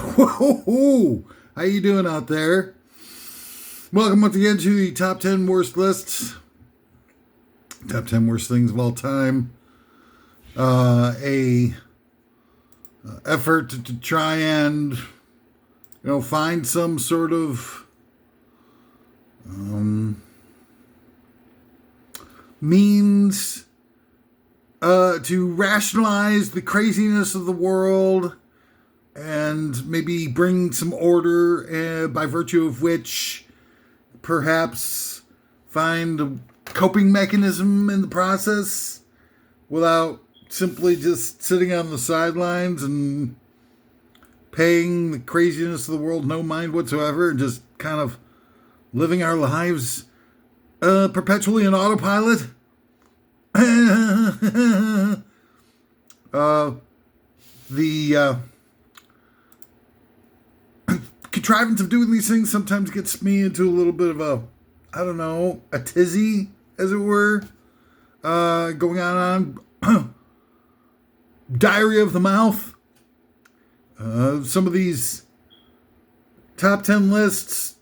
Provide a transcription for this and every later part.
Whoa! How you doing out there? Welcome once again to the top 10 worst lists. Top 10 worst things of all time. A effort to try and, find some sort of means to rationalize the craziness of the world and maybe bring some order, by virtue of which perhaps find a coping mechanism in the process without simply just sitting on the sidelines and paying the craziness of the world no mind whatsoever and just kind of living our lives perpetually in autopilot. The contrivance of doing these things sometimes gets me into a little bit of a tizzy, as it were, going on diarrhea of the mouth. Some of these top 10 lists,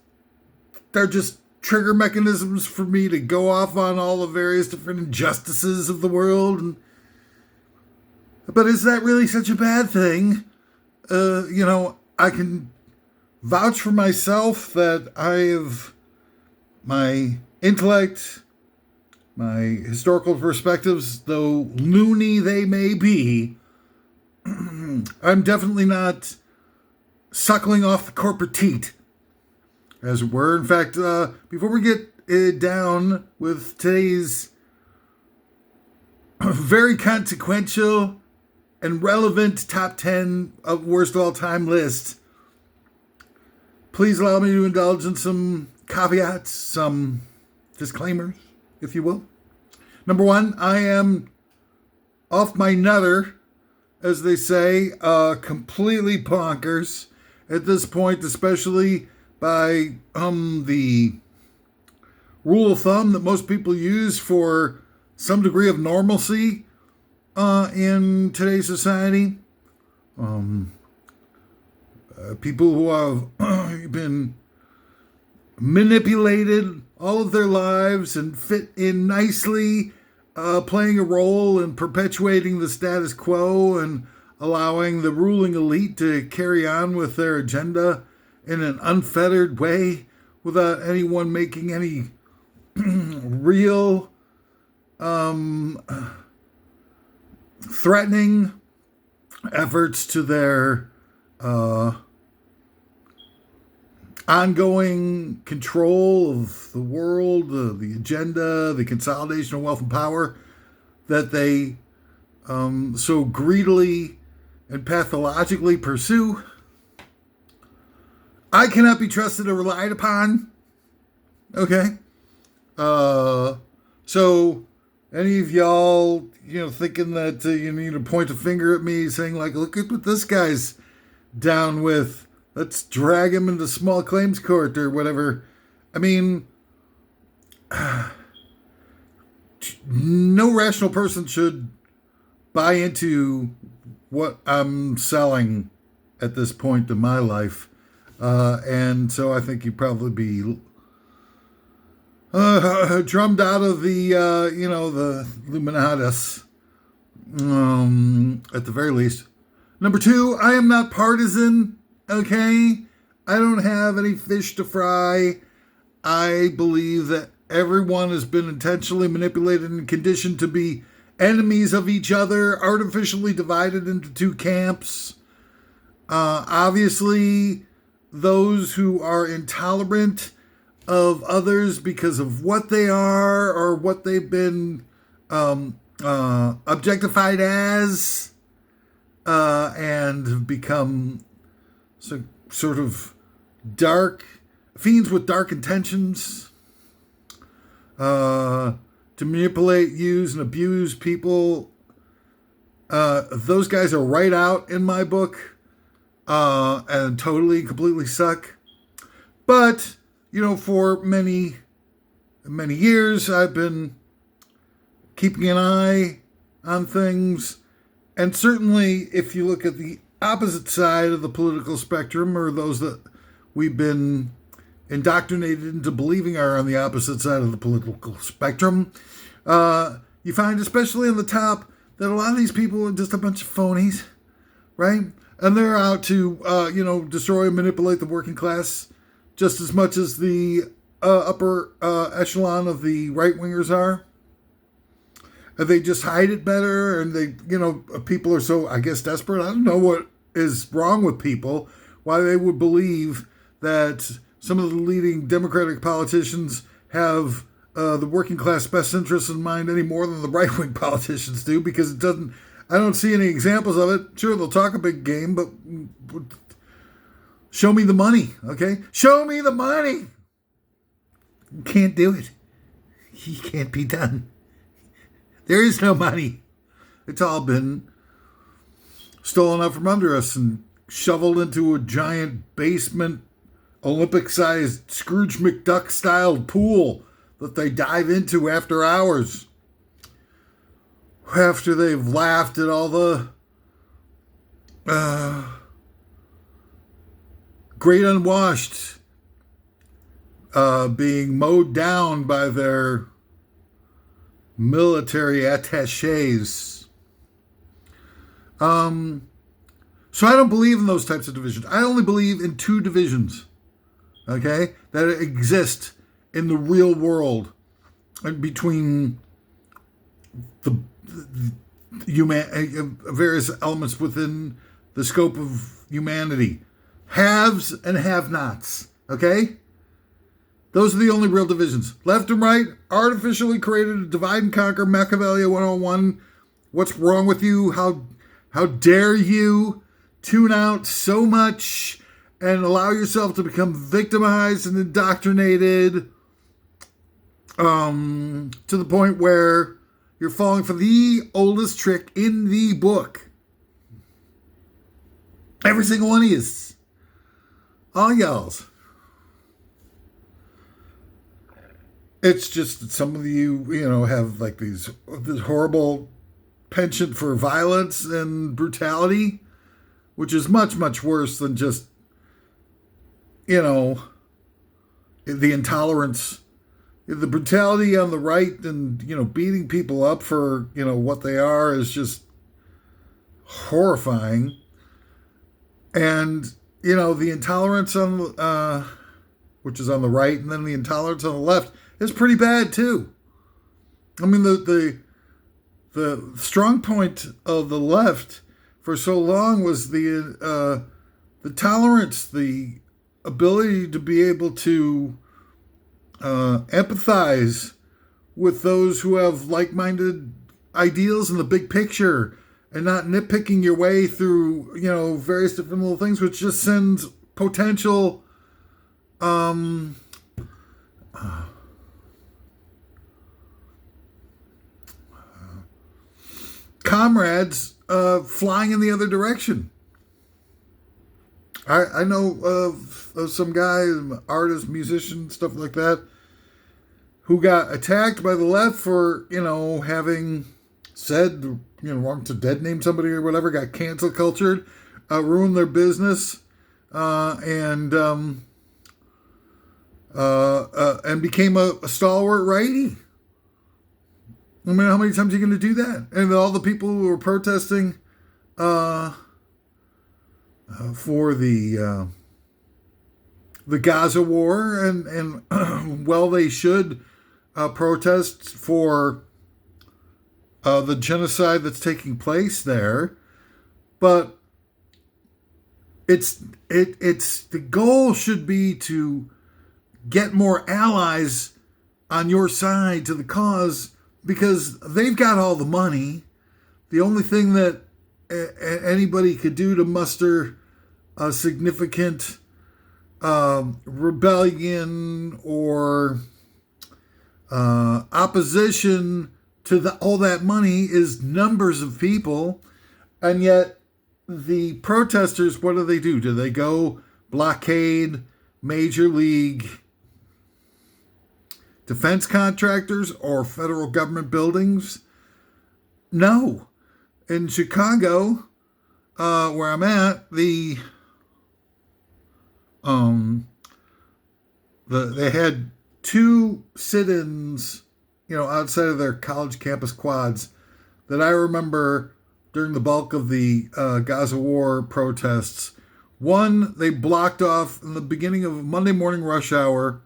they're just trigger mechanisms for me to go off on all the various different injustices of the world. But is that really such a bad thing? I can vouch for myself that I have my intellect, my historical perspectives, though loony they may be. I'm definitely not suckling off the corporate teat, as it were. In fact, before we get down with today's very consequential and relevant top 10 of worst of all time list, please allow me to indulge in some caveats, some disclaimers, if you will. Number one, I am off my nutter, as they say, completely bonkers at this point, especially by the rule of thumb that most people use for some degree of normalcy in today's society. People who have been manipulated all of their lives and fit in nicely, playing a role in perpetuating the status quo and allowing the ruling elite to carry on with their agenda in an unfettered way without anyone making any real threatening efforts to their ongoing control of the world, the agenda, the consolidation of wealth and power that they so greedily and pathologically pursue. I cannot be trusted or relied upon. Okay? So any of y'all, thinking that you need to point a finger at me saying, like, look at what this guy's down with. Let's drag him into small claims court or whatever. I mean, no rational person should buy into what I'm selling at this point in my life. And so I think you'd probably be drummed out of the Illuminatus, at the very least. Number two, I am not partisan. Okay, I don't have any fish to fry. I believe that everyone has been intentionally manipulated and conditioned to be enemies of each other, artificially divided into two camps. Obviously, those who are intolerant of others because of what they are or what they've been objectified as, and have become sort of dark fiends with dark intentions, to manipulate, use, and abuse people. Those guys are right out in my book, and totally, completely suck. But, for many years, I've been keeping an eye on things. And certainly, if you look at the opposite side of the political spectrum, or those that we've been indoctrinated into believing are on the opposite side of the political spectrum, you find, especially on the top, that a lot of these people are just a bunch of phonies, right? And they're out to, destroy and manipulate the working class just as much as the upper echelon of the right-wingers are. And they just hide it better, and they, people are so, I guess, desperate. I don't know what is wrong with people, why they would believe that some of the leading Democratic politicians have the working class best interests in mind any more than the right-wing politicians do, because I don't see any examples of it. Sure, they'll talk a big game, but show me the money, okay? Show me the money! You can't do it. He can't be done. There is no money. It's all been stolen out from under us and shoveled into a giant basement, Olympic-sized Scrooge McDuck-styled pool that they dive into after hours. After they've laughed at all the great unwashed being mowed down by their military attaches. So I don't believe in those types of divisions. I only believe in two divisions, okay, that exist in the real world between the various elements within the scope of humanity. Haves and have-nots, okay? Those are the only real divisions. Left and right, artificially created to divide and conquer. Machiavelli 101. What's wrong with you? How dare you tune out so much and allow yourself to become victimized and indoctrinated to the point where you're falling for the oldest trick in the book. Every single one of you. All y'alls. It's just that some of you, have like this horrible penchant for violence and brutality, which is much, much worse than just, the intolerance. The brutality on the right and, beating people up for, what they are is just horrifying. And, the intolerance on, which is on the right, and then the intolerance on the left is pretty bad too. I mean, the strong point of the left for so long was the tolerance, the ability to be able to empathize with those who have like-minded ideals in the big picture, and not nitpicking your way through, various different little things, which just sends potential comrades flying in the other direction. I know of some guy, artist, musician, stuff like that, who got attacked by the left for, having said, wrong to dead name somebody or whatever, got cancel cultured, ruined their business, and became a stalwart righty. I mean, how many times are you going to do that? And all the people who were protesting for the Gaza war, and well, they should protest for the genocide that's taking place there, but it's the goal should be to get more allies on your side to the cause, because they've got all the money. The only thing that anybody could do to muster a significant rebellion or opposition to all that money is numbers of people. And yet the protesters, what do? Do they go blockade major league defense contractors or federal government buildings? No. In Chicago, where I'm at, they had 2 sit-ins, outside of their college campus quads that I remember during the bulk of the Gaza war protests. One, they blocked off in the beginning of Monday morning rush hour.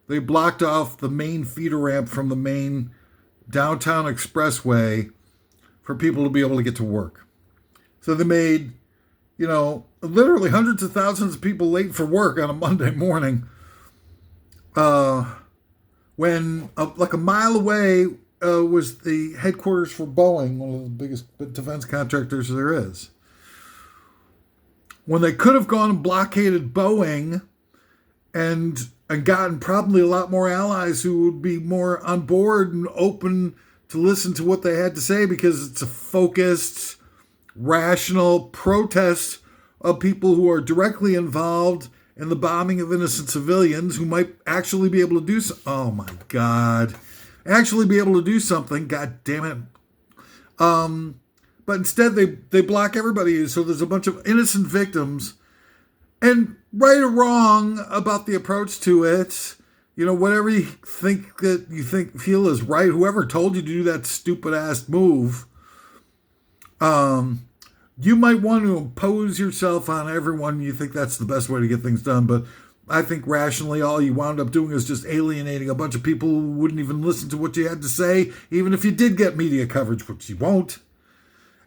They blocked off the main feeder ramp from the main downtown expressway for people to be able to get to work. So they made, literally hundreds of thousands of people late for work on a Monday morning. When like a mile away was the headquarters for Boeing, one of the biggest defense contractors there is. When they could have gone and blockaded Boeing and gotten probably a lot more allies who would be more on board and open to listen to what they had to say, because it's a focused, rational protest of people who are directly involved in the bombing of innocent civilians who might actually be able to do oh my God. Actually be able to do something. God damn it. But instead they block everybody. So there's a bunch of innocent victims. And right or wrong about the approach to it, whatever you feel is right, whoever told you to do that stupid ass move, you might want to impose yourself on everyone. You think that's the best way to get things done. But I think rationally, all you wound up doing is just alienating a bunch of people who wouldn't even listen to what you had to say, even if you did get media coverage, which you won't.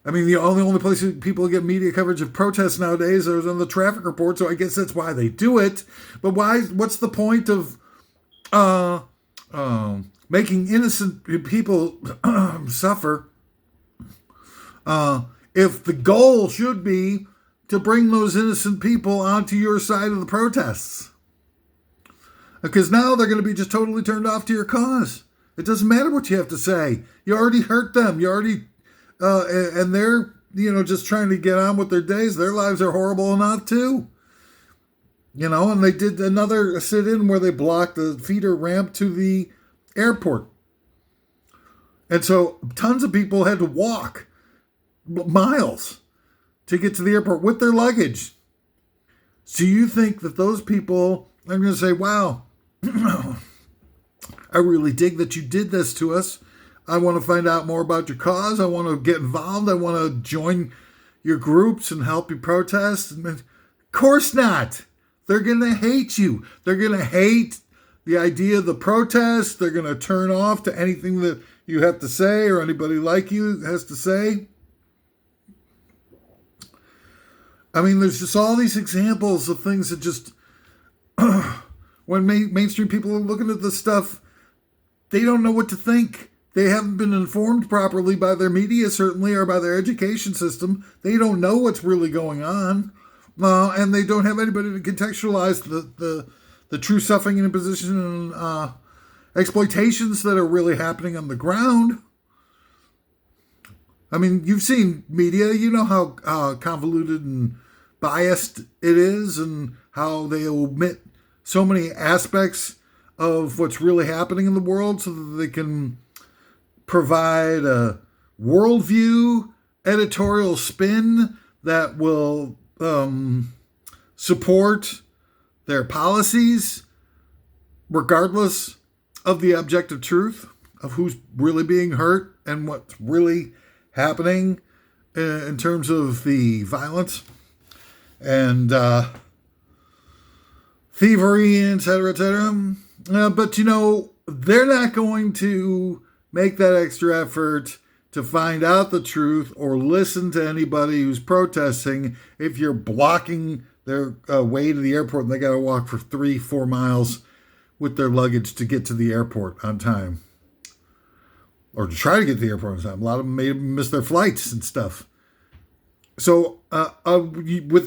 I mean, the only place people get media coverage of protests nowadays is on the traffic report, so I guess that's why they do it. But what's the point of making innocent people suffer if the goal should be to bring those innocent people onto your side of the protests? Because now they're going to be just totally turned off to your cause. It doesn't matter what you have to say. You already hurt them. You already... and they're, just trying to get on with their days. Their lives are horrible enough too. And they did another sit-in where they blocked the feeder ramp to the airport. And so tons of people had to walk miles to get to the airport with their luggage. So you think that those people are going to say, wow, I really dig that you did this to us. I want to find out more about your cause. I want to get involved. I want to join your groups and help you protest. Of course not. They're going to hate you. They're going to hate the idea of the protest. They're going to turn off to anything that you have to say or anybody like you has to say. I mean, there's just all these examples of things that just, when mainstream people are looking at this stuff, they don't know what to think. They haven't been informed properly by their media, certainly, or by their education system. They don't know what's really going on. And they don't have anybody to contextualize the true suffering and imposition and exploitations that are really happening on the ground. I mean, you've seen media. You know how convoluted and biased it is and how they omit so many aspects of what's really happening in the world so that they can provide a worldview editorial spin that will support their policies regardless of the objective truth of who's really being hurt and what's really happening in terms of the violence and thievery, etc., etc. But, they're not going to make that extra effort to find out the truth or listen to anybody who's protesting if you're blocking their way to the airport and they got to walk for 3-4 miles with their luggage to get to the airport on time. Or to try to get to the airport on time. A lot of them may miss their flights and stuff. So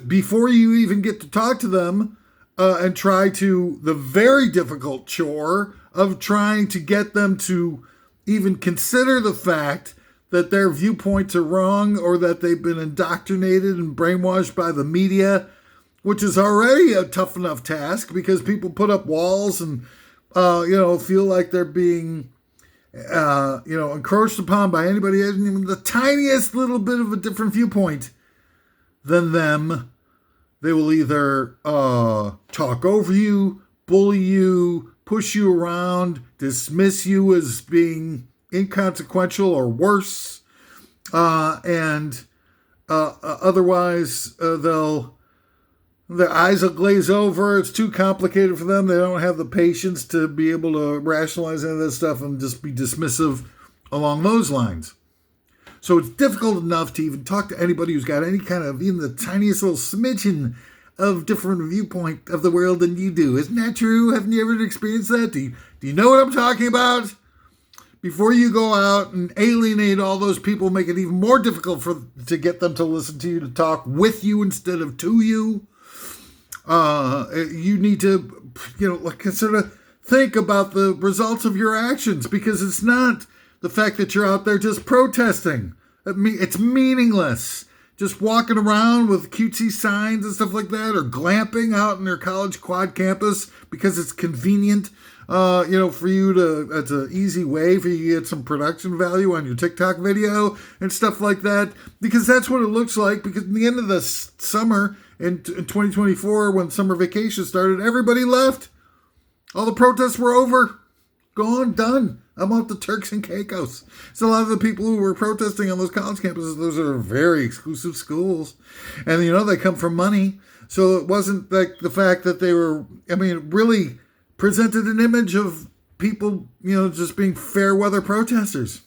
before you even get to talk to them and try to the very difficult chore of trying to get them to even consider the fact that their viewpoints are wrong or that they've been indoctrinated and brainwashed by the media, which is already a tough enough task because people put up walls and, feel like they're being, encroached upon by anybody having even the tiniest little bit of a different viewpoint. than them. They will either talk over you, bully you, push you around, dismiss you as being inconsequential or worse, and otherwise their eyes will glaze over. It's too complicated for them. They don't have the patience to be able to rationalize any of this stuff and just be dismissive along those lines. So it's difficult enough to even talk to anybody who's got any kind of, even the tiniest little smidgen of different viewpoint of the world than you do. Isn't that true? Haven't you ever experienced that? Do you know what I'm talking about? Before you go out and alienate all those people, make it even more difficult to get them to listen to you, to talk with you instead of to you. You need to, sort of think about the results of your actions, because it's not the fact that you're out there just protesting. It's meaningless. Just walking around with cutesy signs and stuff like that, or glamping out in their college quad campus because it's convenient, for you to, it's an easy way for you to get some production value on your TikTok video and stuff like that, because that's what it looks like. Because in the end of the summer in 2024, when summer vacation started, everybody left. All the protests were over. Gone, done. I'm off to Turks and Caicos. So a lot of the people who were protesting on those college campuses, those are very exclusive schools. And, they come from money. So it wasn't like the fact that they were, it really presented an image of people, just being fair weather protesters.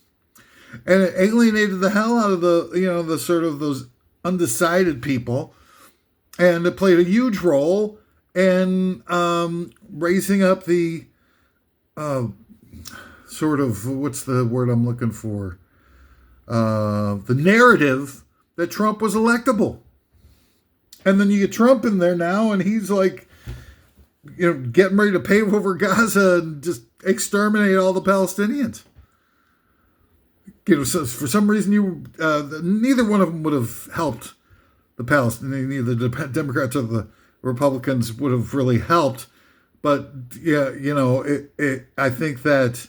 And it alienated the hell out of the sort of those undecided people. And it played a huge role in raising up the sort of, what's the word I'm looking for? The narrative that Trump was electable. And then you get Trump in there now, and he's like, getting ready to pave over Gaza and just exterminate all the Palestinians. So for some reason, neither one of them would have helped the Palestinians. Neither the Democrats or the Republicans would have really helped. But yeah, I think that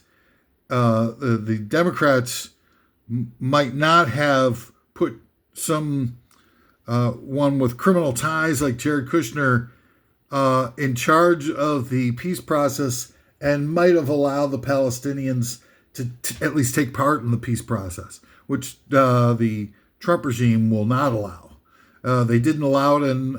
the Democrats might not have put some one with criminal ties like Jared Kushner in charge of the peace process, and might have allowed the Palestinians to at least take part in the peace process, which the Trump regime will not allow. They didn't allow it in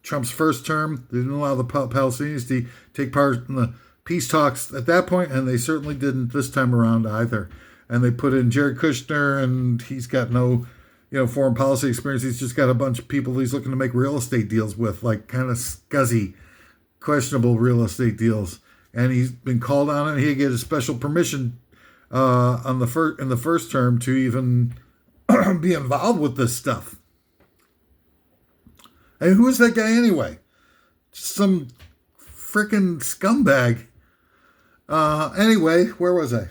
Trump's first term. They didn't allow the Palestinians to take part in the peace talks at that point, and they certainly didn't this time around either. And they put in Jared Kushner, and he's got no, foreign policy experience. He's just got a bunch of people he's looking to make real estate deals with, like kind of scuzzy, questionable real estate deals. And he's been called on it. He get a special permission in the first term to even be involved with this stuff. And who is that guy anyway? Just some freaking scumbag. Anyway, where was I?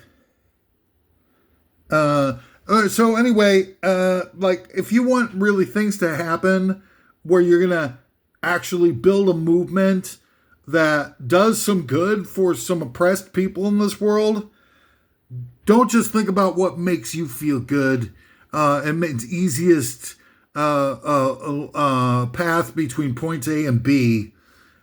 So anyway, if you want really things to happen where you're going to actually build a movement that does some good for some oppressed people in this world, don't just think about what makes you feel good and makes easiest path between points A and B.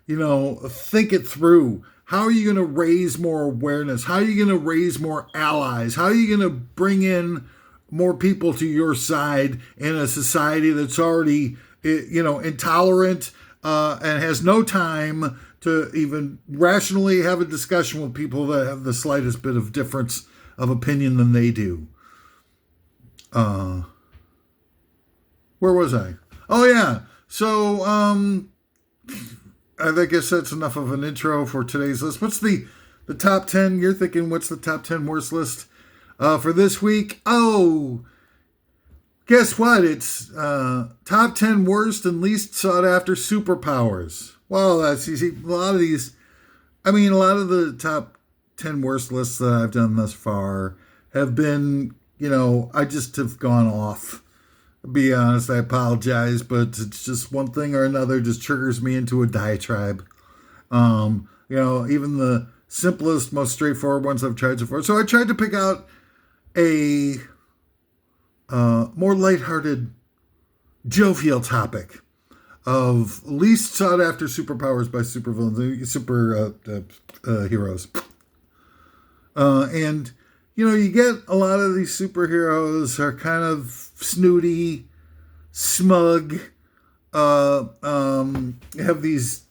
Think it through. How are you going to raise more awareness? How are you going to raise more allies? How are you going to bring in more people to your side in a society that's already, intolerant and has no time to even rationally have a discussion with people that have the slightest bit of difference of opinion than they do? Where was I? Oh, yeah. So, I guess that's enough of an intro for today's list. What's the top 10? You're thinking, what's the top 10 worst list for this week? Oh, guess what? It's top 10 worst and least sought after superpowers. Well, that's easy. A lot of the top 10 worst lists that I've done thus far have been, I just have gone off. To be honest, I apologize, but it's just one thing or another just triggers me into a diatribe. Even the simplest, most straightforward ones I've tried so far. So I tried to pick out a more lighthearted jovial topic of least sought after superpowers by supervillains, heroes. And, you get a lot of these superheroes are kind of snooty, smug, have these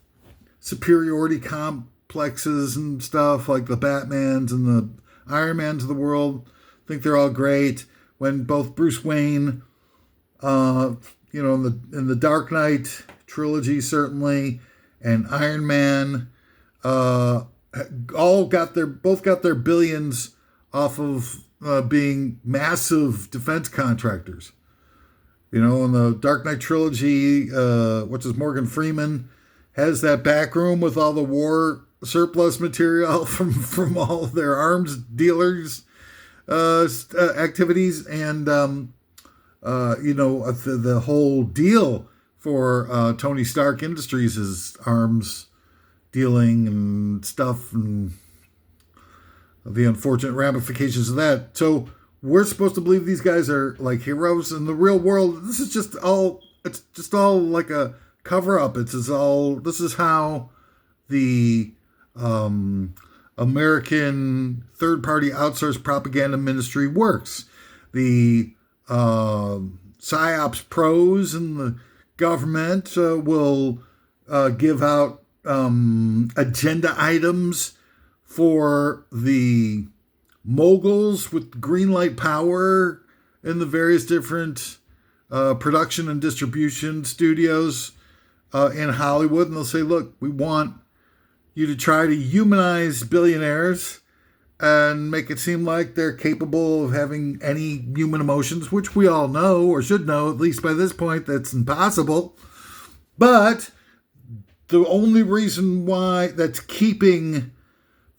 superiority complexes and stuff like the Batmans and the Iron Mans of the world. Think they're all great. When both Bruce Wayne, in the Dark Knight trilogy certainly, and Iron Man, both got their billions off of being massive defense contractors. In the Dark Knight trilogy, Morgan Freeman has that back room with all the war surplus material from all of their arms dealers activities, and the whole deal for Tony Stark Industries is arms dealing and stuff, and the unfortunate ramifications of that. So we're supposed to believe these guys are like heroes in the real world. This is just all like a cover up. This is how the American third-party outsourced propaganda ministry works. The PSYOPs pros in the government will give out agenda items for the moguls with green light power in the various different production and distribution studios in Hollywood. And they'll say, look, we want you to try to humanize billionaires and make it seem like they're capable of having any human emotions, which we all know, or should know, at least by this point, that's impossible. But the only reason why that's keeping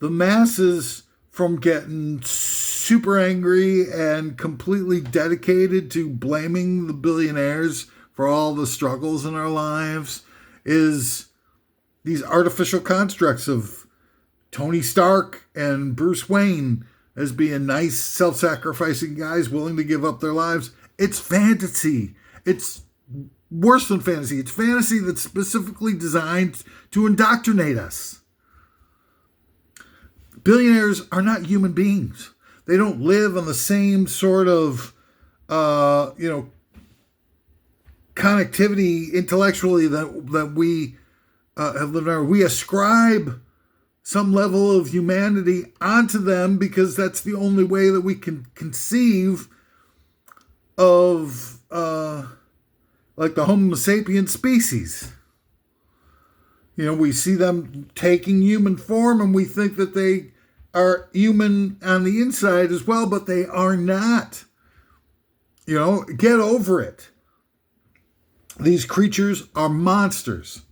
the masses from getting super angry and completely dedicated to blaming the billionaires for all the struggles in our lives is these artificial constructs of Tony Stark and Bruce Wayne as being nice, self-sacrificing guys willing to give up their lives. It's fantasy. It's worse than fantasy. It's fantasy that's specifically designed to indoctrinate us. Billionaires are not human beings. They don't live on the same sort of, connectivity intellectually that we have lived on. We ascribe some level of humanity onto them because that's the only way that we can conceive of like the Homo sapien species. We see them taking human form and we think that they are human on the inside as well, but they are not. Get over it. These creatures are monsters.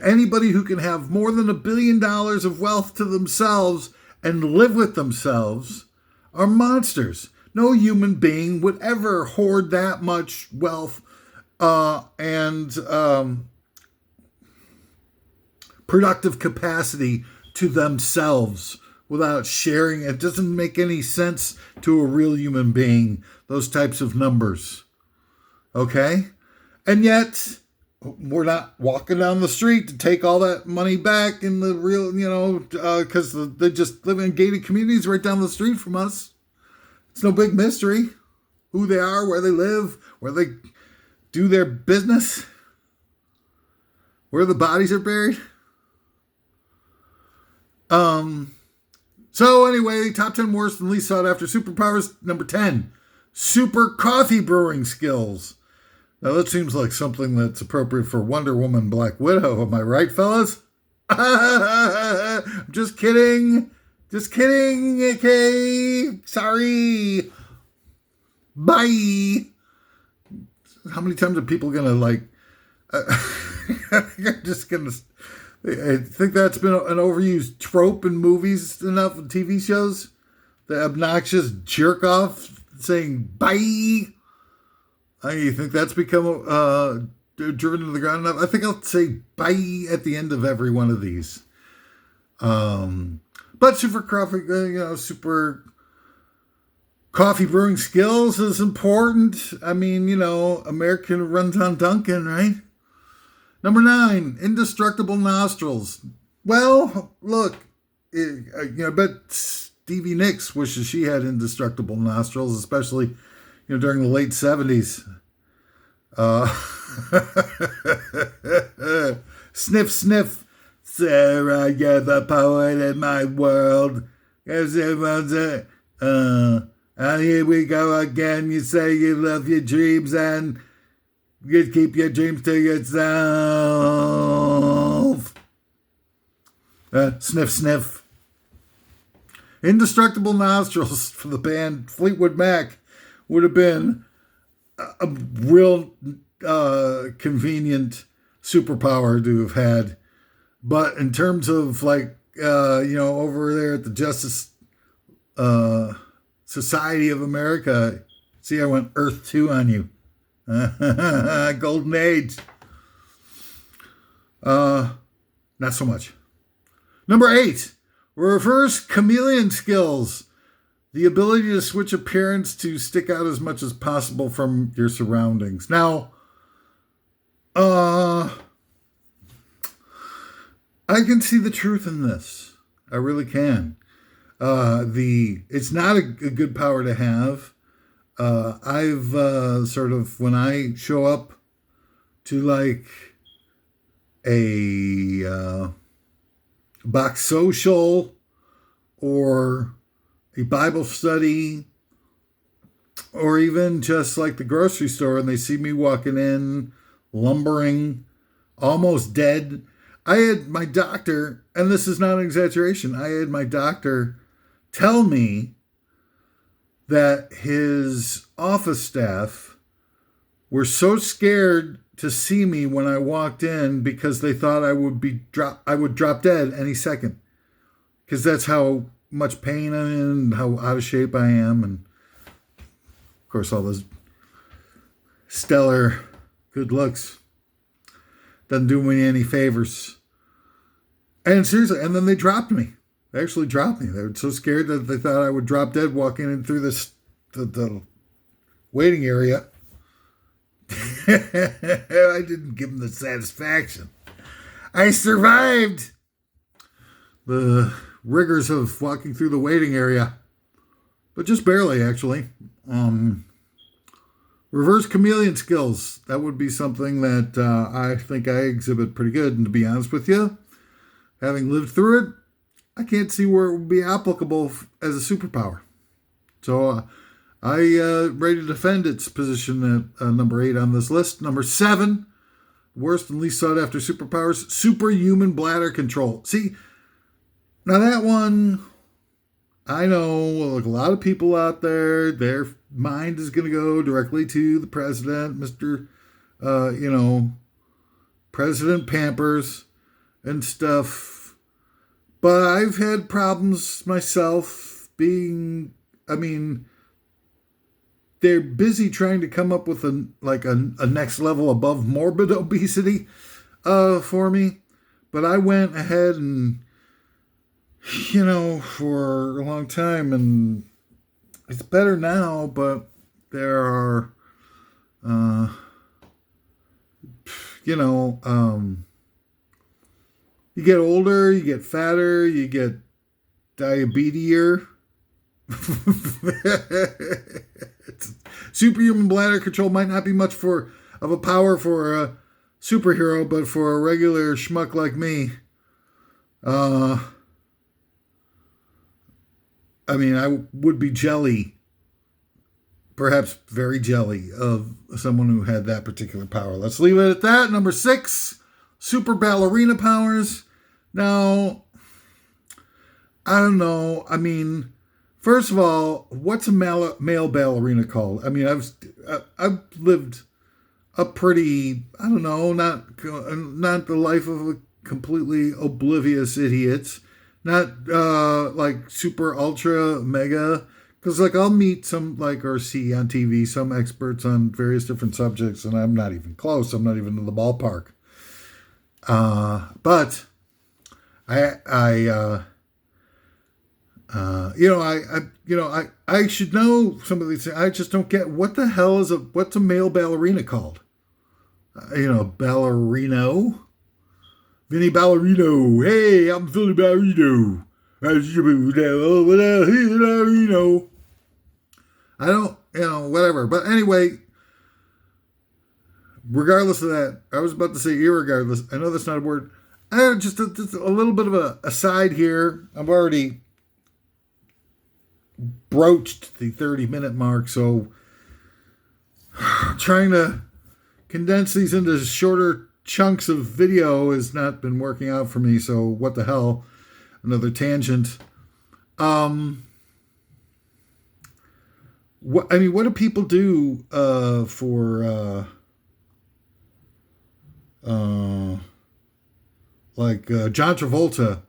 Anybody who can have more than $1 billion of wealth to themselves and live with themselves are monsters. No human being would ever hoard that much wealth and productive capacity to themselves without sharing. It doesn't make any sense to a real human being, those types of numbers. Okay? And yet, we're not walking down the street to take all that money back in the real, because they just live in gated communities right down the street from us. It's no big mystery who they are, where they live, where they do their business, where the bodies are buried. So anyway, top 10 worst and least sought after superpowers. Number 10, super coffee brewing skills. Now that seems like something that's appropriate for Wonder Woman, Black Widow. Am I right, fellas? Just kidding. Okay. Sorry. Bye. How many times are people gonna I'm just gonna. I think that's been an overused trope in movies enough and TV shows. The obnoxious jerk off saying bye. You think that's become driven to the ground enough? I think I'll say bye at the end of every one of these. But super coffee, super Coffee brewing skills is important. I mean, American runs on Duncan, right? Number 9, indestructible nostrils. Well, look, I bet Stevie Nicks wishes she had indestructible nostrils, especially, during the late 70s. Sniff, sniff. Sarah, you're the poet in my world. Here we go again. You say you love your dreams and you keep your dreams to yourself. Sniff, sniff. Indestructible nostrils for the band Fleetwood Mac would have been a real convenient superpower to have had. But in terms of over there at the Justice Society of America, see, I went Earth 2 on you. Golden Age. Not so much. Number 8, reverse chameleon skills. The ability to switch appearance to stick out as much as possible from your surroundings. Now, I can see the truth in this. I really can. It's not a good power to have. I've when I show up to like a box social or a Bible study, or even just like the grocery store, and they see me walking in, lumbering, almost dead. I had my doctor, and this is not an exaggeration, I had my doctor tell me that his office staff were so scared to see me when I walked in because they thought I would drop dead any second. Because that's how much pain I'm in and how out of shape I am. And of course, all those stellar good looks doesn't do me any favors. And seriously, and then they dropped me. They actually dropped me. They were so scared that they thought I would drop dead walking in through the waiting area. I didn't give them the satisfaction. I survived the rigors of walking through the waiting area, but just barely, actually. Reverse chameleon skills. That would be something that I think I exhibit pretty good. And to be honest with you, having lived through it, I can't see where it would be applicable as a superpower. So ready to defend its position at number 8 on this list. Number 7, worst and least sought after superpowers, superhuman bladder control. See, now that one, I know, like a lot of people out there, their mind is going to go directly to the president, Mr. President Pampers and stuff. But I've had problems myself they're busy trying to come up with a next level above morbid obesity for me. But I went ahead and, for a long time, and it's better now, but there are, you get older, you get fatter, you get diabetier. Superhuman bladder control might not be much of a power for a superhero, but for a regular schmuck like me, I would be jelly, perhaps very jelly, of someone who had that particular power. Let's leave it at that. Number 6, super ballerina powers. Now, I don't know. First of all, what's a male ballerina called? I've lived a pretty, I don't know, not the life of a completely oblivious idiot, not like super ultra mega, because I'll meet some or see on TV some experts on various different subjects, and I'm not even close. I'm not even in the ballpark. But I should know some of these things. I just don't get what the hell what's a male ballerina called? Ballerino, Vinny Ballerino. Hey, I'm Vinny Ballerino. Ballerino. I don't, whatever. But anyway, regardless of that, I was about to say irregardless. I know that's not a word. Just a little bit of a aside here. I've already broached the 30-minute mark, so trying to condense these into shorter chunks of video has not been working out for me, so what the hell. Another tangent. What do people do for John Travolta?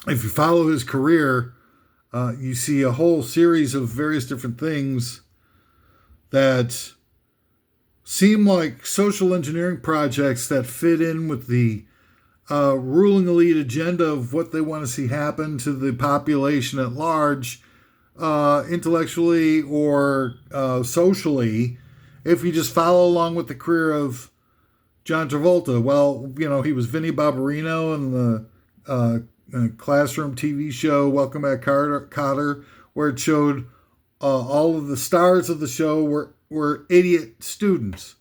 If you follow his career, you see a whole series of various different things that seem like social engineering projects that fit in with the ruling elite agenda of what they want to see happen to the population at large, intellectually or socially. If you just follow along with the career of John Travolta, well, he was Vinnie Barbarino in the classroom TV show Welcome Back, Kotter, where it showed all of the stars of the show were idiot students.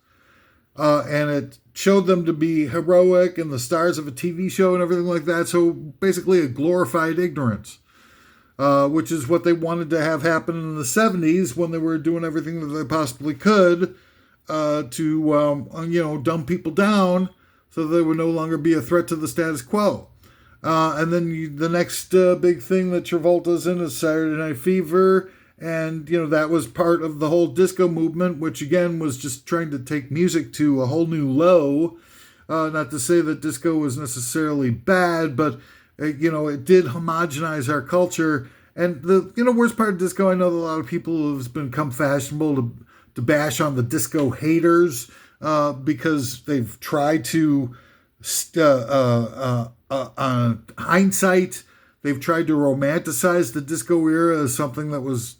And it showed them to be heroic and the stars of a TV show and everything like that. So basically a glorified ignorance, which is what they wanted to have happen in the 70s when they were doing everything that they possibly could to dumb people down so they would no longer be a threat to the status quo. And then the next big thing that Travolta's in is Saturday Night Fever. And, that was part of the whole disco movement, which again was just trying to take music to a whole new low. Not to say that disco was necessarily bad, but, it did homogenize our culture. And the, worst part of disco, I know that a lot of people have become fashionable to bash on the disco haters because they've tried to, on hindsight, they've tried to romanticize the disco era as something that was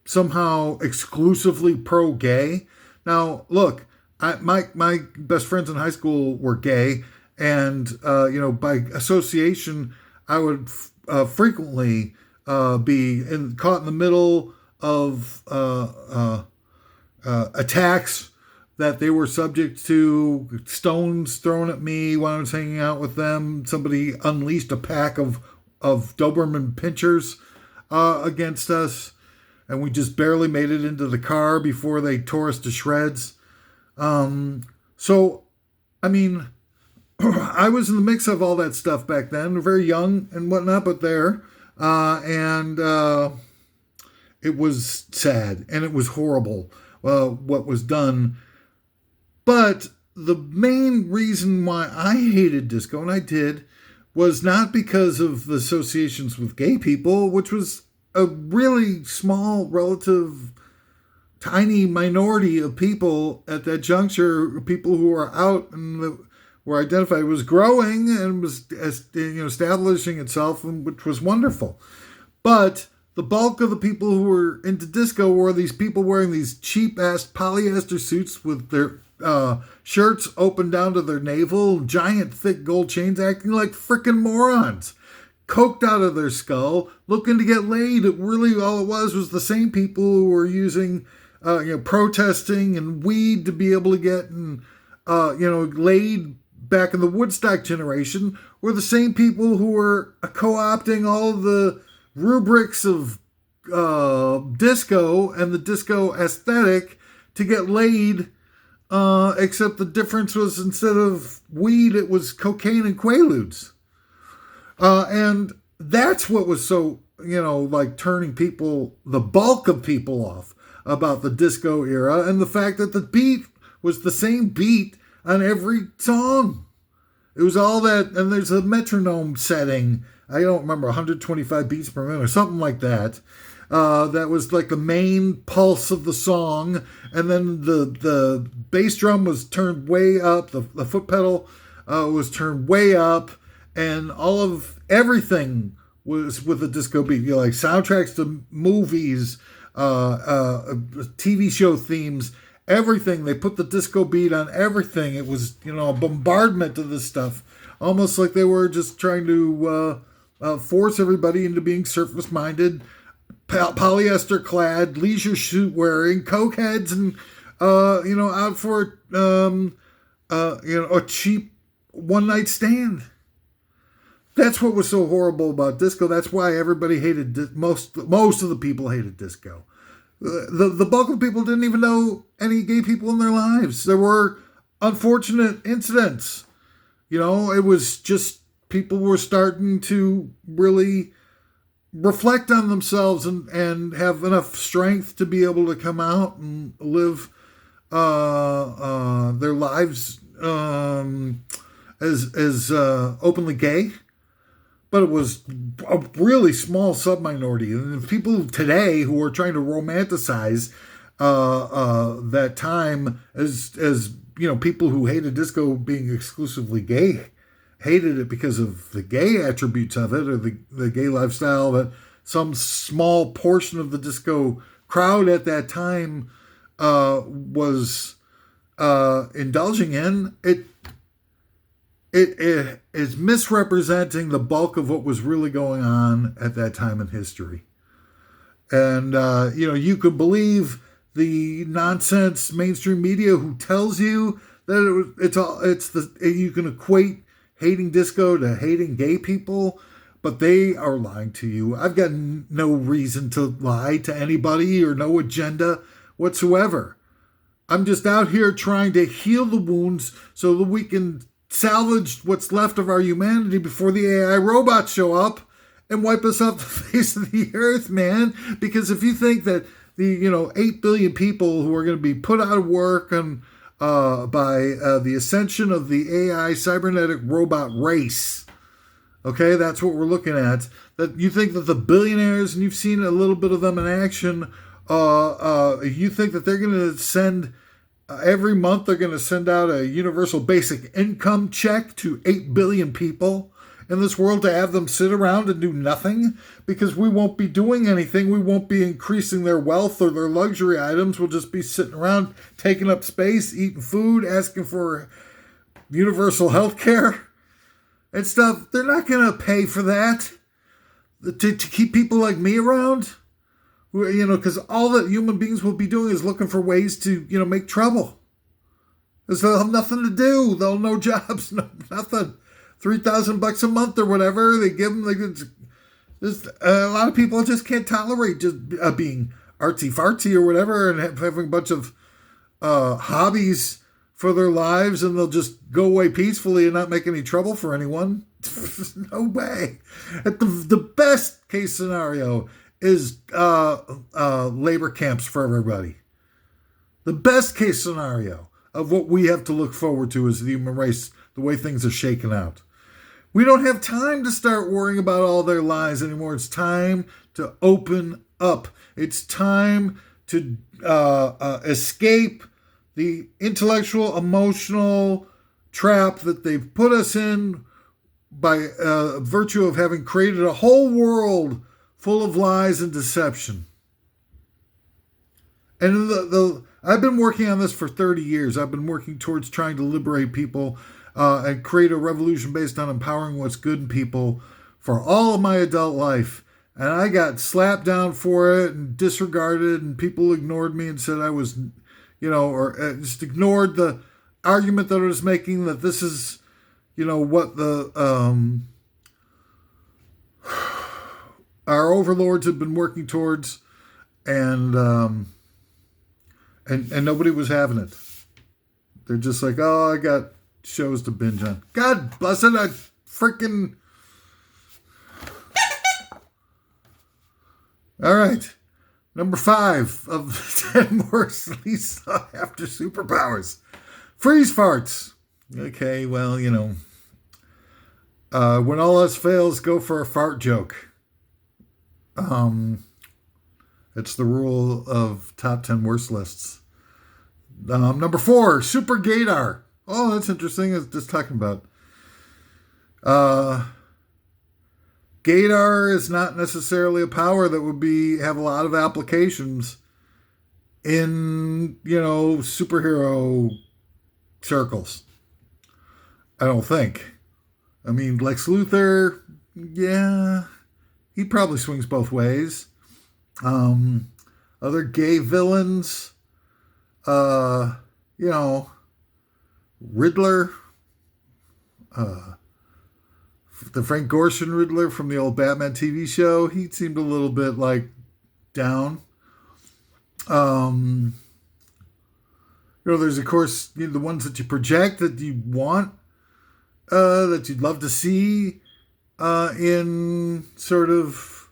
somehow exclusively pro-gay. Now, look, my best friends in high school were gay, and by association, I would frequently be caught in the middle of attacks that they were subject to, stones thrown at me when I was hanging out with them. Somebody unleashed a pack of Doberman pinchers against us, and we just barely made it into the car before they tore us to shreds. I was in the mix of all that stuff back then, very young and whatnot, but there. It was sad, and it was horrible what was done. But the main reason why I hated disco, and I did, was not because of the associations with gay people, which was a really small, relative, tiny minority of people at that juncture, people who were out and were identified, was growing and was establishing itself, which was wonderful. But the bulk of the people who were into disco were these people wearing these cheap-ass polyester suits with their shirts open down to their navel, giant thick gold chains, acting like frickin' morons, coked out of their skull, looking to get laid. It really, all it was the same people who were using, protesting and weed to be able to get laid back in the Woodstock generation, were the same people who were co-opting all of the rubrics of disco and the disco aesthetic to get laid. Except the difference was, instead of weed, it was cocaine and Quaaludes. And that's what was so, turning people, the bulk of people, off about the disco era, and the fact that the beat was the same beat on every song. It was all that, and there's a metronome setting, I don't remember, 125 beats per minute or something like that. That was like the main pulse of the song, and then the bass drum was turned way up, the foot pedal was turned way up, and all of everything was with a disco beat. Like soundtracks to movies, TV show themes, everything. They put the disco beat on everything. It was, a bombardment of this stuff, almost like they were just trying to force everybody into being surface minded, polyester clad, leisure suit wearing, coke heads, and out for a cheap one night stand. That's what was so horrible about disco. That's why everybody hated most of the people hated disco. The bulk of people didn't even know any gay people in their lives. There were unfortunate incidents. It was just people were starting to really reflect on themselves and have enough strength to be able to come out and live their lives as openly gay. But it was a really small subminority. And people today who are trying to romanticize that time as people who hated disco being exclusively gay, hated it because of the gay attributes of it or the gay lifestyle that some small portion of the disco crowd at that time was indulging in. It is misrepresenting the bulk of what was really going on at that time in history. And, you could believe the nonsense mainstream media who tells you that you can equate hating disco to hating gay people, but they are lying to you. I've got no reason to lie to anybody or no agenda whatsoever. I'm just out here trying to heal the wounds so that we can salvage what's left of our humanity before the AI robots show up and wipe us off the face of the earth, man. Because if you think that the 8 billion people who are going to be put out of work and by the ascension of the AI cybernetic robot race, okay, that's what we're looking at. That you think that the billionaires, and you've seen a little bit of them in action, you think that they're going to send every month they're going to send out a universal basic income check to 8 billion people in this world to have them sit around and do nothing because we won't be doing anything. We won't be increasing their wealth or their luxury items. We'll just be sitting around taking up space, eating food, asking for universal health care and stuff. They're not going to pay for that to keep people like me around. Because all that human beings will be doing is looking for ways to, make trouble. Because they'll have nothing to do. They'll have no jobs, nothing. $3,000 a month or whatever they give them. A lot of people just can't tolerate just being artsy-fartsy or whatever and having a bunch of hobbies for their lives, and they'll just go away peacefully and not make any trouble for anyone. No way. At the best case scenario is labor camps for everybody. The best case scenario of what we have to look forward to as the human race, the way things are shaken out. We don't have time to start worrying about all their lies anymore. It's time to open up. It's time to escape the intellectual, emotional trap that they've put us in by virtue of having created a whole world full of lies and deception. And I've been working on this for 30 years. I've been working towards trying to liberate people and create a revolution based on empowering what's good in people for all of my adult life. And I got slapped down for it and disregarded, and people ignored me and said I was, or just ignored the argument that I was making that this is, what the our overlords have been working towards, and nobody was having it. They're just like, oh, I got shows to binge on. God bless it, I freaking... All right. Number 5 of the 10 worst least sought after superpowers. Freeze farts. Okay, well, when all else fails, go for a fart joke. It's the rule of top 10 worst lists. Number 4, super gaydar. Oh, that's interesting. It's just talking about Uh, Gaydar is not necessarily a power that would have a lot of applications in, superhero circles. I don't think. I mean, Lex Luthor, yeah, he probably swings both ways. Other gay villains, Riddler, the Frank Gorshin Riddler from the old Batman TV show, he seemed a little bit like down. There's of course the ones that you project that you want, that you'd love to see in sort of,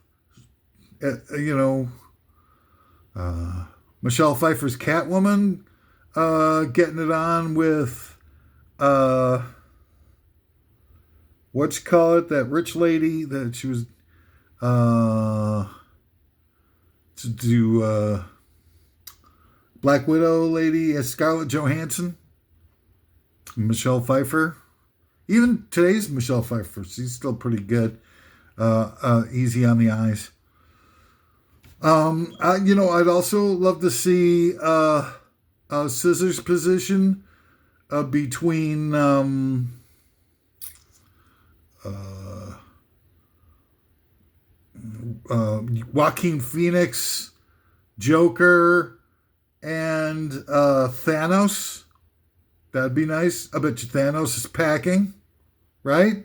Michelle Pfeiffer's Catwoman, getting it on with, that rich lady that she was, to do, Black Widow lady as Scarlett Johansson, Michelle Pfeiffer. Even today's Michelle Pfeiffer, she's still pretty good. Easy on the eyes. I'd also love to see a scissors position between Joaquin Phoenix, Joker, and Thanos. That'd be nice. I bet you Thanos is packing, right?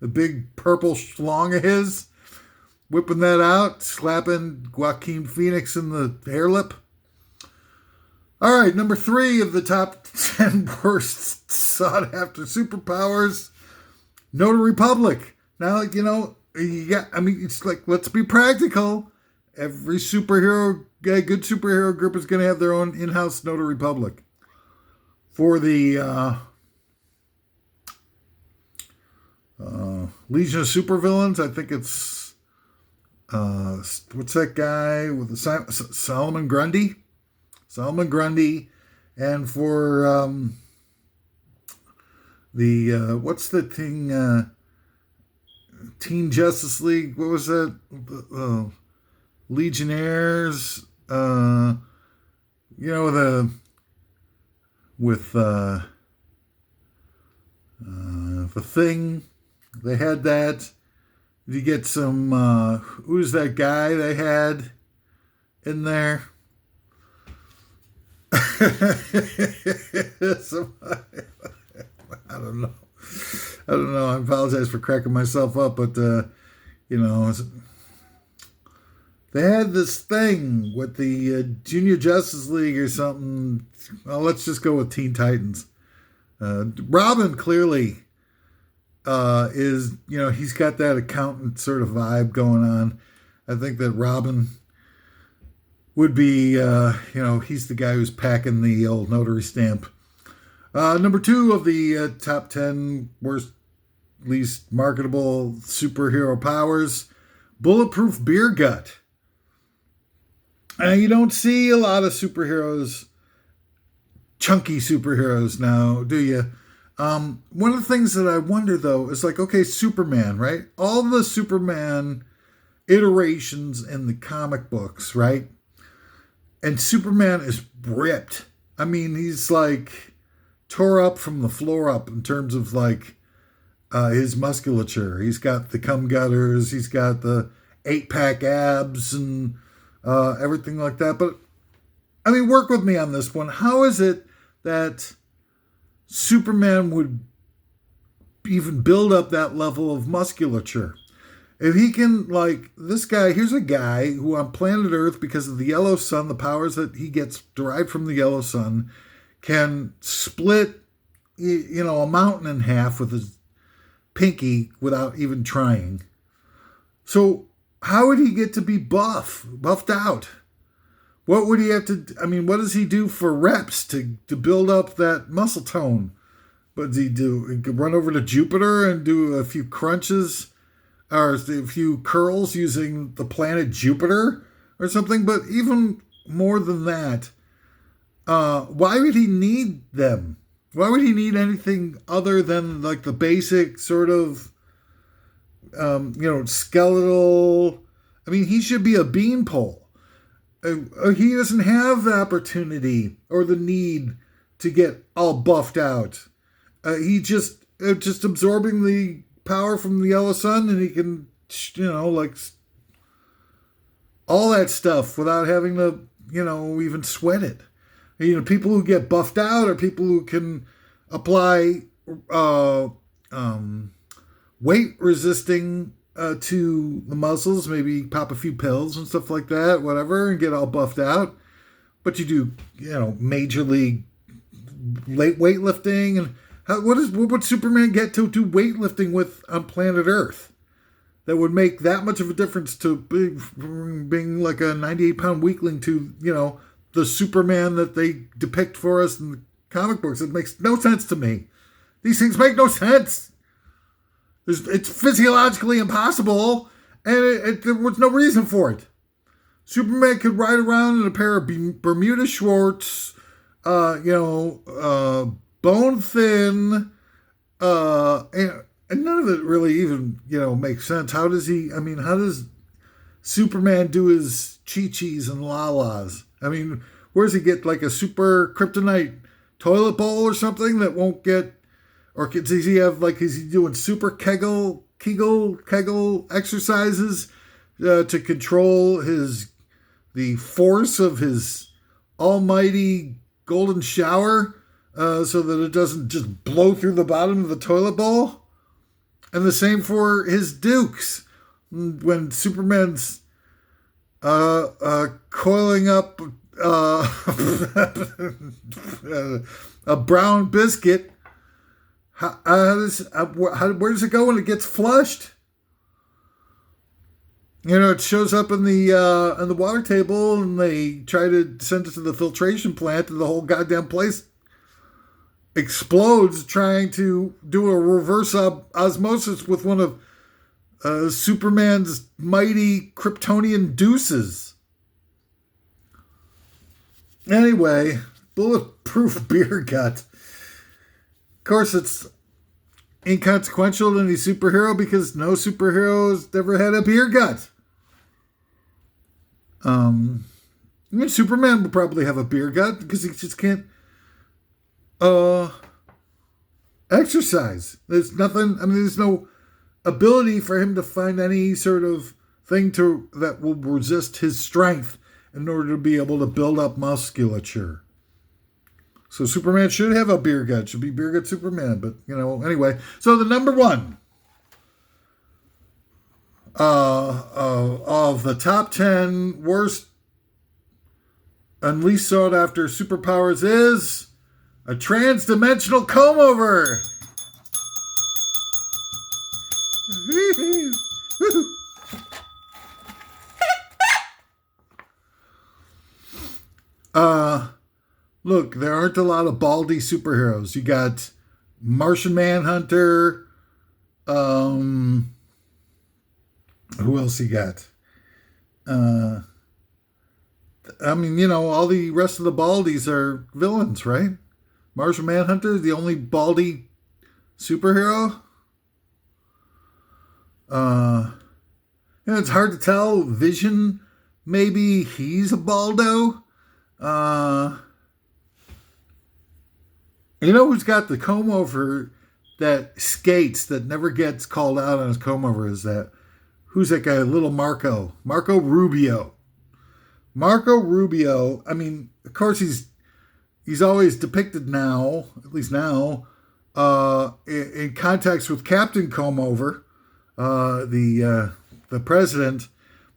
The big purple schlong of his, whipping that out, slapping Joaquin Phoenix in the hair lip. All right, number 3 of the top 10 worst sought-after superpowers, Notary Republic. Now, it's like, let's be practical. Every good superhero group is going to have their own in-house Notary Public. For the Legion of Supervillains, I think it's, what's that guy with the Solomon Grundy? Solomon Grundy. And for what's the thing, Teen Justice League, what was that? Legionnaires, with the Thing, they had that. You get some, who's that guy they had in there? I don't know. I apologize for cracking myself up, but they had this thing with the Junior Justice League or something. Well, let's just go with Teen Titans. Robin clearly is, he's got that accountant sort of vibe going on. I think that Robin would be, he's the guy who's packing the old notary stamp. Number 2 of the top 10 worst, least marketable superhero powers, Bulletproof Beer Gut. You don't see a lot of superheroes, chunky superheroes now, do you? One of the things that I wonder, though, is like, okay, Superman, right? All the Superman iterations in the comic books, right? And Superman is ripped. I mean, he's like tore up from the floor up in terms of like his musculature. He's got the cum gutters. He's got the 8-pack abs and everything like that. But, I mean, work with me on this one. How is it that Superman would even build up that level of musculature? If he can, like, this guy, here's a guy who on planet Earth, because of the yellow sun, the powers that he gets derived from the yellow sun, can split, a mountain in half with his pinky without even trying. So how would he get to be buffed out? What would he have to, what does he do for reps to build up that muscle tone? What does he do? He could run over to Jupiter and do a few crunches or a few curls using the planet Jupiter or something. But even more than that, why would he need them? Why would he need anything other than like the basic sort of, skeletal? I mean, he should be a beanpole. He doesn't have the opportunity or the need to get all buffed out. He just absorbing the power from the yellow sun, and he can, like all that stuff without having to, even sweat it. People who get buffed out are people who can apply weight resisting to the muscles, maybe pop a few pills and stuff like that, whatever, and get all buffed out. But you do, major league weightlifting, and what would Superman get to do weightlifting with on planet Earth that would make that much of a difference to being like a 98-pound weakling to, the Superman that they depict for us in the comic books? It makes no sense to me. These things make no sense. It's physiologically impossible, and there was no reason for it. Superman could ride around in a pair of Bermuda shorts, bone thin, and none of it really even, makes sense. How does Superman do his chi-chis and la-las? I mean, where does he get like a super kryptonite toilet bowl or something that won't get, or does he have like, is he doing super Kegel exercises to control the force of his almighty golden shower so that it doesn't just blow through the bottom of the toilet bowl? And the same for his dukes. When Superman's coiling up a brown biscuit, where does it go when it gets flushed? It shows up in the water table, and they try to send it to the filtration plant, and the whole goddamn place explodes trying to do a reverse osmosis with one of Superman's mighty Kryptonian deuces. Anyway, bulletproof beer gut. Of course, it's inconsequential to any superhero because no superhero has ever had a beer gut. Superman would probably have a beer gut because he just can't exercise. There's nothing. There's no ability for him to find any sort of thing that will resist his strength in order to be able to build up musculature. So Superman should have a beer gut. Should be beer gut Superman. But anyway. So the number one of the top 10 worst and least sought after superpowers is a trans-dimensional comb-over. Look, there aren't a lot of baldy superheroes. You got Martian Manhunter. Who else you got? All the rest of the baldies are villains, right? Martian Manhunter is the only baldy superhero. It's hard to tell. Vision, maybe he's a baldo. Who's got the comb over that skates that never gets called out on his comb over? Who's that guy? Little Marco Rubio. Marco Rubio, of course he's always depicted now, at least now, in context with Captain Comb-Over, the president.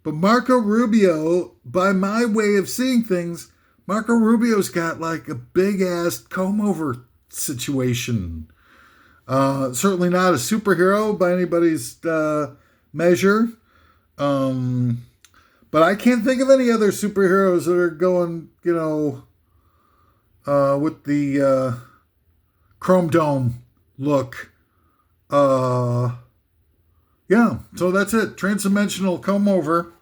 But Marco Rubio, by my way of seeing things, Marco Rubio's got like a big-ass comb-over situation. Certainly not a superhero by anybody's measure. But I can't think of any other superheroes that are going, with the chrome dome look. So that's it. Transdimensional comb over,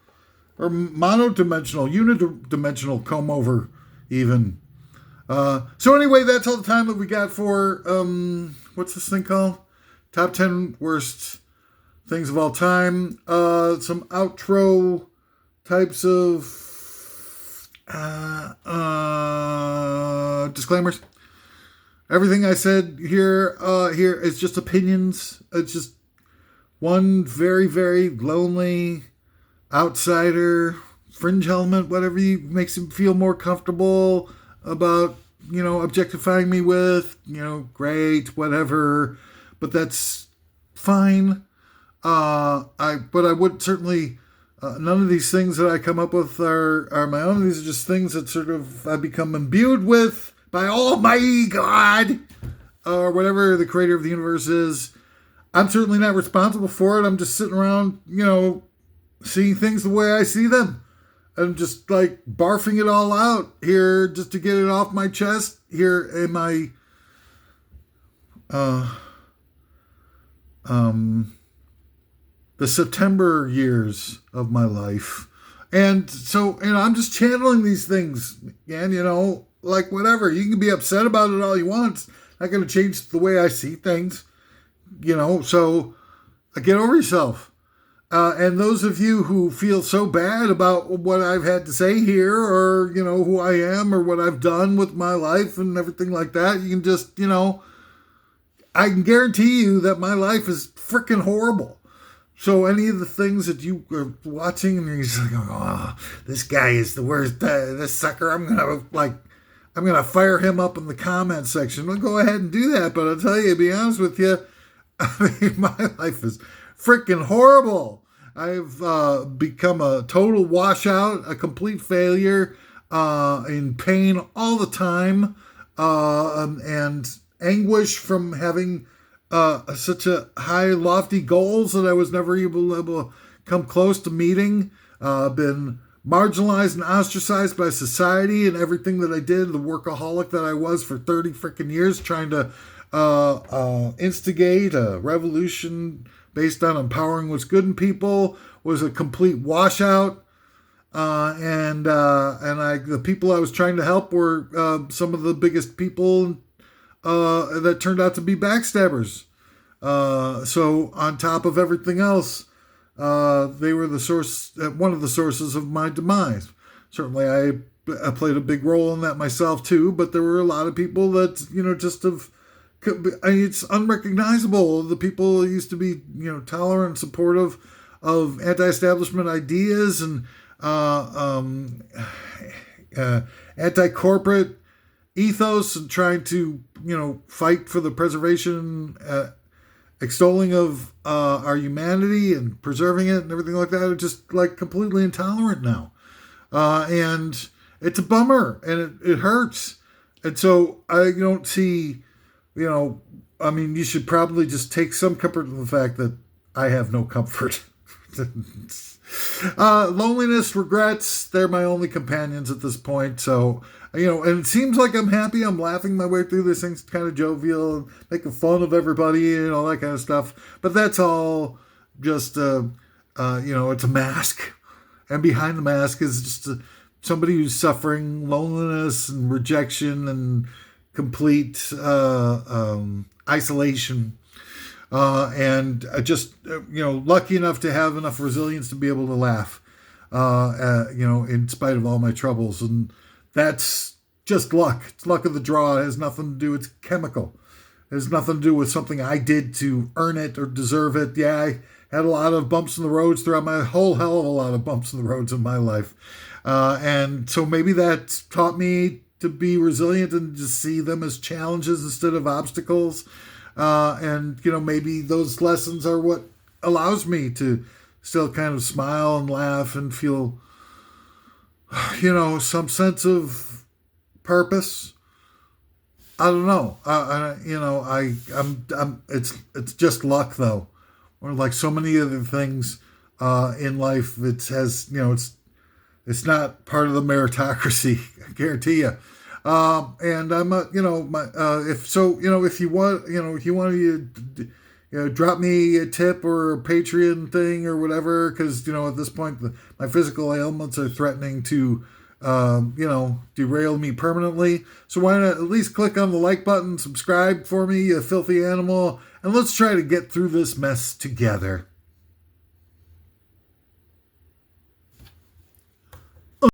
or monodimensional, unidimensional comb over even. So anyway, that's all the time that we got for what's this thing called? Top 10 worst things of all time. Some outro types of disclaimers. Everything I said here is just opinions. It's just one very, very lonely outsider, fringe element, whatever makes him feel more comfortable about, objectifying me with, great, whatever. But that's fine. But I would certainly, none of these things that I come up with are my own. These are just things that sort of I become imbued with by Almighty God, or whatever the creator of the universe is. I'm certainly not responsible for it. I'm just sitting around, seeing things the way I see them. I'm just like barfing it all out here just to get it off my chest here in my the September years of my life. And so, I'm just channeling these things. And, like whatever. You can be upset about it all you want. It's not going to change the way I see things. So get over yourself. And those of you who feel so bad about what I've had to say here, or, who I am, or what I've done with my life and everything like that, you can just, I can guarantee you that my life is freaking horrible. So any of the things that you are watching and you're just like, oh, this guy is the worst, this sucker, I'm going to fire him up in the comment section. Well, go ahead and do that. But I'll tell you, to be honest with you, my life is freaking horrible. I've become a total washout, a complete failure, in pain all the time, and anguish from having such a high, lofty goals that I was never able to come close to meeting. Been marginalized and ostracized by society and everything that I did, the workaholic that I was for 30 freaking years, trying to instigate a revolution based on empowering what's good in people, was a complete washout. And the people I was trying to help were some of the biggest people that turned out to be backstabbers. So on top of everything else, they were one of the sources of my demise. Certainly I played a big role in that myself too, but there were a lot of people that, just have, it's unrecognizable. The people who used to be, tolerant and supportive of anti-establishment ideas and anti-corporate ethos and trying to, fight for the preservation, extolling of our humanity and preserving it and everything like that, are just like completely intolerant now. And it's a bummer and it hurts. And so I don't see, you should probably just take some comfort in the fact that I have no comfort. Loneliness, regrets, they're my only companions at this point. So, and it seems like I'm happy. I'm laughing my way through this thing's kind of jovial and making fun of everybody and all that kind of stuff. But that's all just, it's a mask. And behind the mask is just somebody who's suffering loneliness and rejection and complete isolation. And just, lucky enough to have enough resilience to be able to laugh, in spite of all my troubles. And that's just luck. It's luck of the draw. It has nothing to do, it's chemical. It has nothing to do with something I did to earn it or deserve it. Yeah, I had a lot of bumps in the roads throughout my whole hell of a lot of bumps in the roads in my life. And so maybe that taught me to be resilient and just see them as challenges instead of obstacles. And, maybe those lessons are what allows me to still kind of smile and laugh and feel, some sense of purpose. I don't know. It's just luck though. Or like so many other things, in life, it's not part of the meritocracy. I guarantee you. And I'm, if you want, drop me a tip or a Patreon thing or whatever, because, at this point, my physical ailments are threatening to derail me permanently. So why not at least click on the like button, subscribe for me, you filthy animal, and let's try to get through this mess together.